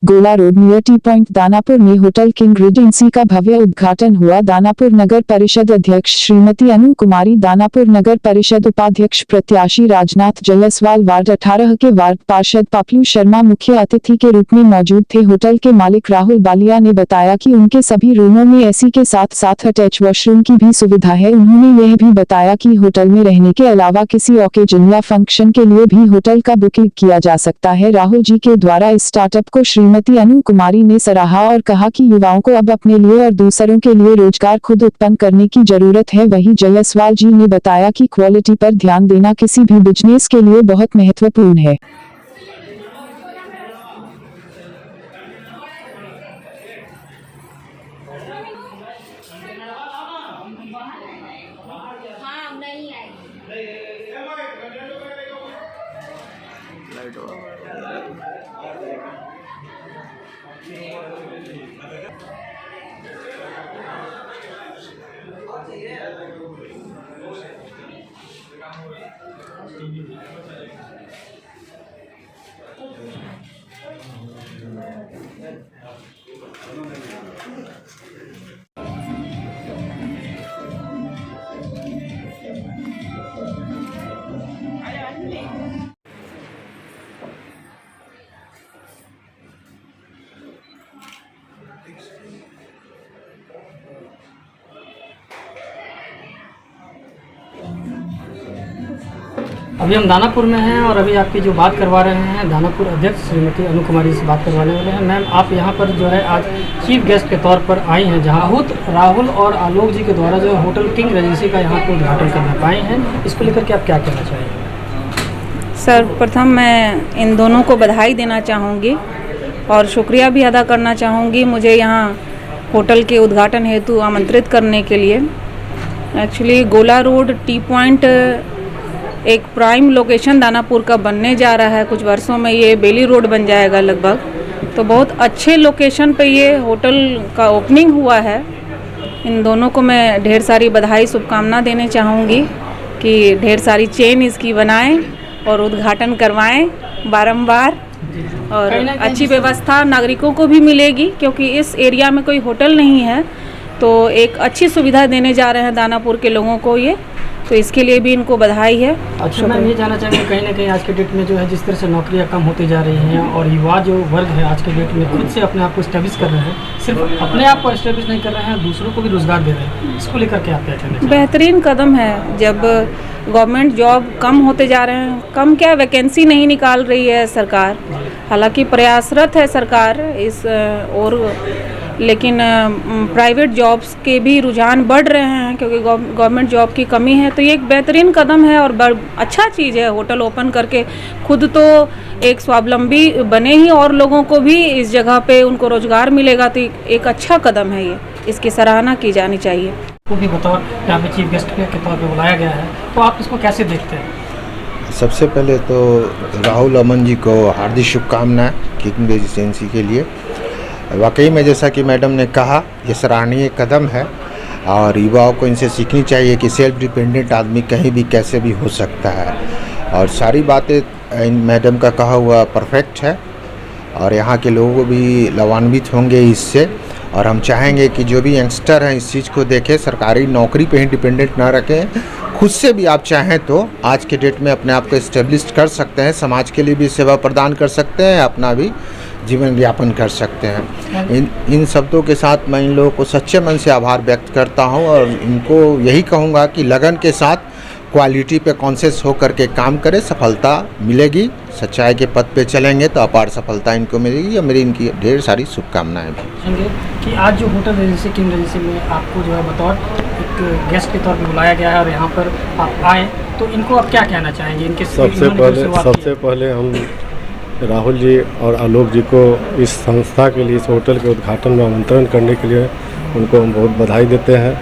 गोला road near T point Danapur में hotel king Regency का भव्य उद्घाटन हुआ। दानापुर नगर परिषद अध्यक्ष श्रीमती अनु कुमारी, दानापुर नगर परिषद उपाध्यक्ष प्रत्याशी राजनाथ जायसवाल, वार्ड 18 के वार्ड पार्षद पपलू शर्मा मुख्य अतिथि के रूप में मौजूद थे। होटल के मालिक राहुल बालिया ने बताया कि उनके सभी रूमों में एसी के साथ साथ अटैच वॉशरूम की भी सुविधा है। उन्होंने यह भी बताया कि होटल में रहने के अलावा किसी ओकेजन या फंक्शन के लिए भी होटल का बुकिंग किया जा सकता है। राहुल जी के द्वारा इस स्टार्टअप को श्रीमती अनु कुमारी ने सराहा और कहा कि युवाओं को अब अपने लिए और दूसरों के लिए रोजगार खुद उत्पन्न करने की जरूरत है। वहीं जायसवाल जी ने बताया कि क्वालिटी पर ध्यान देना किसी भी बिजनेस के लिए बहुत महत्वपूर्ण है। अभी हम दानापुर में हैं और अभी आपकी जो बात करवा रहे हैं दानापुर अध्यक्ष श्रीमती अनु कुमारी से बात करवाने वाले हैं। मैम, आप यहाँ पर जो है आज चीफ गेस्ट के तौर पर आई हैं, जहाँ खुद राहुल और आलोक जी के द्वारा जो है होटल किंग रेजेंसी का यहाँ पर उद्घाटन करना पाए हैं। इसको लेकर के आप क्या कहना चाहेंगे? सर्वप्रथम मैं इन दोनों को बधाई देना चाहूँगी और शुक्रिया भी अदा करना चाहूँगी मुझे यहाँ होटल के उद्घाटन हेतु आमंत्रित करने के लिए। एक्चुअली गोला रोड टी पॉइंट एक प्राइम लोकेशन दानापुर का बनने जा रहा है। कुछ वर्षों में ये बेली रोड बन जाएगा लगभग, तो बहुत अच्छे लोकेशन पे ये होटल का ओपनिंग हुआ है। इन दोनों को मैं ढेर सारी बधाई शुभकामना देने चाहूँगी कि ढेर सारी चेन इसकी बनाएं और उद्घाटन करवाएं बारंबार, और अच्छी व्यवस्था नागरिकों को भी मिलेगी क्योंकि इस एरिया में कोई होटल नहीं है, तो एक अच्छी सुविधा देने जा रहे हैं दानापुर के लोगों को ये, तो इसके लिए भी इनको बधाई है। अच्छा, मैं ये जानना चाहूँगी कहीं ना कहीं आज के डेट में जो है जिस तरह से नौकरियाँ कम होती जा रही हैं और युवा जो वर्ग है आज के डेट में खुद से अपने आप को एस्टेब्लिश कर रहे हैं, सिर्फ अपने आप को एस्टेब्लिश नहीं कर रहे हैं, दूसरों को भी रोजगार दे रहे हैं, इसको लेकर के आप क्या कहना चाहेंगे? बेहतरीन कदम है। जब गवर्नमेंट जॉब कम होते जा रहे हैं, कम क्या वैकेंसी नहीं निकाल रही है सरकार, हालांकि प्रयासरत है सरकार इस और, लेकिन प्राइवेट जॉब्स के भी रुझान बढ़ रहे हैं क्योंकि गवर्नमेंट जॉब की कमी है। तो ये एक बेहतरीन कदम है और अच्छा चीज़ है। होटल ओपन करके खुद तो एक स्वावलंबी बने ही और लोगों को भी इस जगह पे उनको रोजगार मिलेगा, तो एक अच्छा कदम है ये, इसकी सराहना की जानी चाहिए। वो भी बताओ, यहाँ पे चीफ गेस्ट के तौर पर बुलाया गया है, तो आप इसको कैसे देखते हैं? सबसे पहले तो राहुल अमन जी को हार्दिक शुभकामनाएं किंग रेजिडेंसी के लिए। वाकई में जैसा कि मैडम ने कहा, ये सराहनीय कदम है और युवाओं को इनसे सीखनी चाहिए कि सेल्फ डिपेंडेंट आदमी कहीं भी कैसे भी हो सकता है। और सारी बातें इन मैडम का कहा हुआ परफेक्ट है और यहाँ के लोग भी लाभान्वित होंगे इससे। और हम चाहेंगे कि जो भी यंगस्टर हैं इस चीज़ को देखें, सरकारी नौकरी पे ही डिपेंडेंट ना रखें, खुद से भी आप चाहें तो आज के डेट में अपने आप को इस्टेब्लिश कर सकते हैं, समाज के लिए भी सेवा प्रदान कर सकते हैं, अपना भी जीवन यापन कर सकते हैं। इन शब्दों के साथ मैं इन लोगों को सच्चे मन से आभार व्यक्त करता हूं और इनको यही कहूंगा कि लगन के साथ क्वालिटी पे कॉन्शियस होकर के काम करें, सफलता मिलेगी। सच्चाई के पथ पे चलेंगे तो अपार सफलता इनको मिलेगी और मेरी इनकी ढेर सारी शुभकामनाएं भी। कि आज जो होटल रेजेंसी किंग रेजेंसी में आपको जो है बतौर एक गेस्ट के तौर पर बुलाया गया है और यहाँ पर आप आए, तो इनको आप क्या कहना चाहेंगे? इनके सबसे पहले हम राहुल जी और आलोक जी को इस संस्था के लिए, इस होटल के उद्घाटन में आमंत्रण करने के लिए उनको हम बहुत बधाई देते हैं।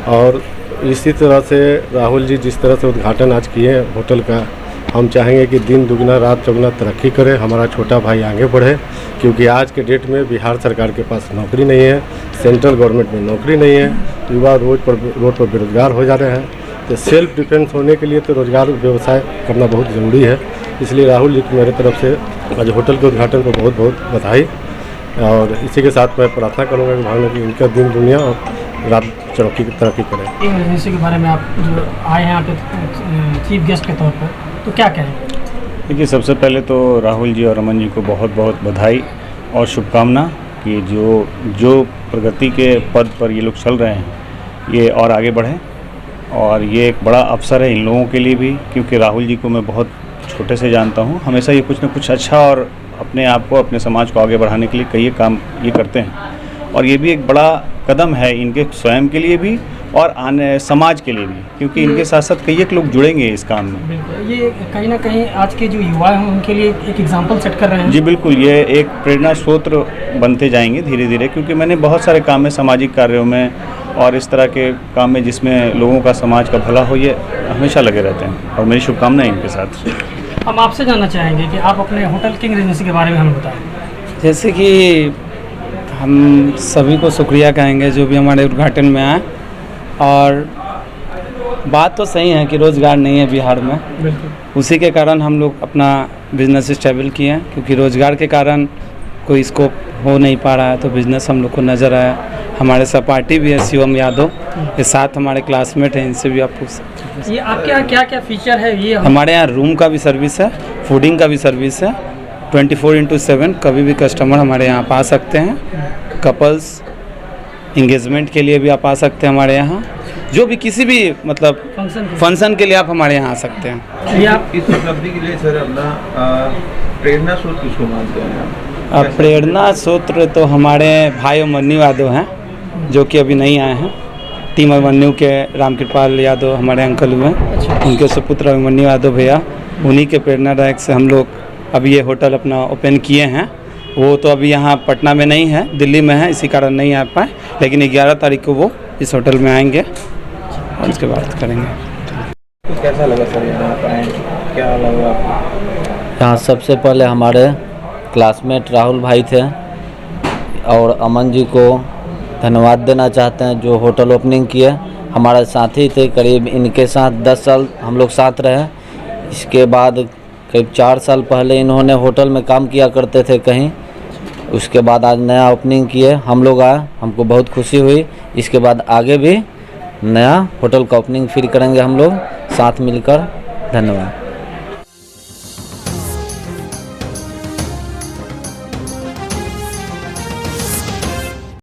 और इसी तरह से राहुल जी जिस तरह से उद्घाटन आज किए हैं होटल का, हम चाहेंगे कि दिन दुगना रात चौगुना तरक्की करे, हमारा छोटा भाई आगे बढ़े, क्योंकि आज के डेट में बिहार सरकार के पास नौकरी नहीं है, सेंट्रल गवर्नमेंट में नौकरी नहीं है, युवा रोड पर बेरोजगार हो जा रहे हैं। तो सेल्फ डिफेंस होने के लिए तो रोजगार व्यवसाय करना बहुत ज़रूरी है। इसलिए राहुल जी की मेरे तरफ से आज होटल के उद्घाटन को बहुत बहुत बधाई और इसी के साथ मैं प्रार्थना करूँगा कि भगवान की इनका दिन दुनिया और रात तरक्की करें। किंग रेजेंसी के बारे में आप जो आए हैं यहाँ पे चीफ गेस्ट के तौर पर, तो क्या कहेंगे? देखिए, सबसे पहले तो राहुल जी और अमन जी को बहुत बहुत बधाई और शुभकामना कि जो प्रगति के पद पर ये लोग चल रहे हैं ये और आगे बढ़ें। और ये एक बड़ा अवसर है इन लोगों के लिए भी, क्योंकि राहुल जी को मैं बहुत छोटे से जानता हूँ। हमेशा ये कुछ न कुछ अच्छा और अपने आप को, अपने समाज को आगे बढ़ाने के लिए कई काम ये करते हैं। और ये भी एक बड़ा कदम है इनके स्वयं के लिए भी और आने समाज के लिए भी, क्योंकि इनके साथ साथ कई एक लोग जुड़ेंगे इस काम में। बिल्कुल, ये कहीं ना कहीं आज के जो युवा हैं उनके लिए एक एग्जाम्पल सेट कर रहे हैं। जी बिल्कुल, ये एक प्रेरणा स्रोत बनते जाएंगे धीरे धीरे, क्योंकि मैंने बहुत सारे काम में, सामाजिक कार्यों में और इस तरह के काम में जिसमें लोगों का, समाज का भला हो, ये हमेशा लगे रहते हैं और मेरी शुभकामनाएं इनके साथ। हम आपसे जानना चाहेंगे कि आप अपने होटल किंग रेजेंसी के बारे में हमें बताएं। जैसे कि हम सभी को शुक्रिया कहेंगे जो भी हमारे उद्घाटन में आए। और बात तो सही है कि रोज़गार नहीं है बिहार में, उसी के कारण हम लोग अपना बिज़नेस स्टेबल किए हैं, क्योंकि रोज़गार के कारण कोई स्कोप हो नहीं पा रहा है। तो बिज़नेस हम लोग को नज़र आया। हमारे सहपाठी भी है शिवम यादव, ये साथ हमारे क्लासमेट हैं, इनसे भी आप पूछ सकते हैं। ये आपके यहाँ क्या क्या फीचर है? ये हमारे यहाँ रूम का भी सर्विस है, फूडिंग का भी सर्विस है। 24/7 कभी भी कस्टमर हमारे यहाँ आप आ सकते हैं। कपल्स इंगेजमेंट के लिए भी आप आ सकते हैं हमारे यहाँ, जो भी किसी भी मतलब फंक्शन के लिए आप हमारे यहाँ आ सकते हैं। ये आप इस उपलब्धि के लिए सर अपना प्रेरणा स्रोत किसको मानते हैं? प्रेरणा सूत्र तो हमारे भाई अभिमन्यु यादव हैं, जो कि अभी नहीं आए हैं। टीम अभिमन्यु के रामकृपाल यादव हमारे अंकल हुए, उनके सुपुत्र अभिमन्यु यादव भैया, उन्हीं के प्रेरणादायक से हम लोग अभी ये होटल अपना ओपन किए हैं। वो तो अभी यहाँ पटना में नहीं है, दिल्ली में है, इसी कारण नहीं आ पाए, लेकिन 11 तारीख को वो इस होटल में आएंगे और इसके बाद करेंगे। तो कैसा लगा सर यहाँ पर आए? क्या लगा आपको? यहाँ सबसे पहले हमारे क्लासमेट राहुल भाई थे और अमन जी को धन्यवाद देना चाहते हैं जो होटल ओपनिंग किए। हमारे साथी थे, करीब इनके साथ 10 साल हम लोग साथ रहे। इसके बाद करीब 4 साल पहले इन्होंने होटल में काम किया करते थे कहीं, उसके बाद आज नया ओपनिंग किए, हम लोग आए, हमको बहुत खुशी हुई। इसके बाद आगे भी नया होटल का ओपनिंग फिर करेंगे हम लोग साथ मिलकर। धन्यवाद।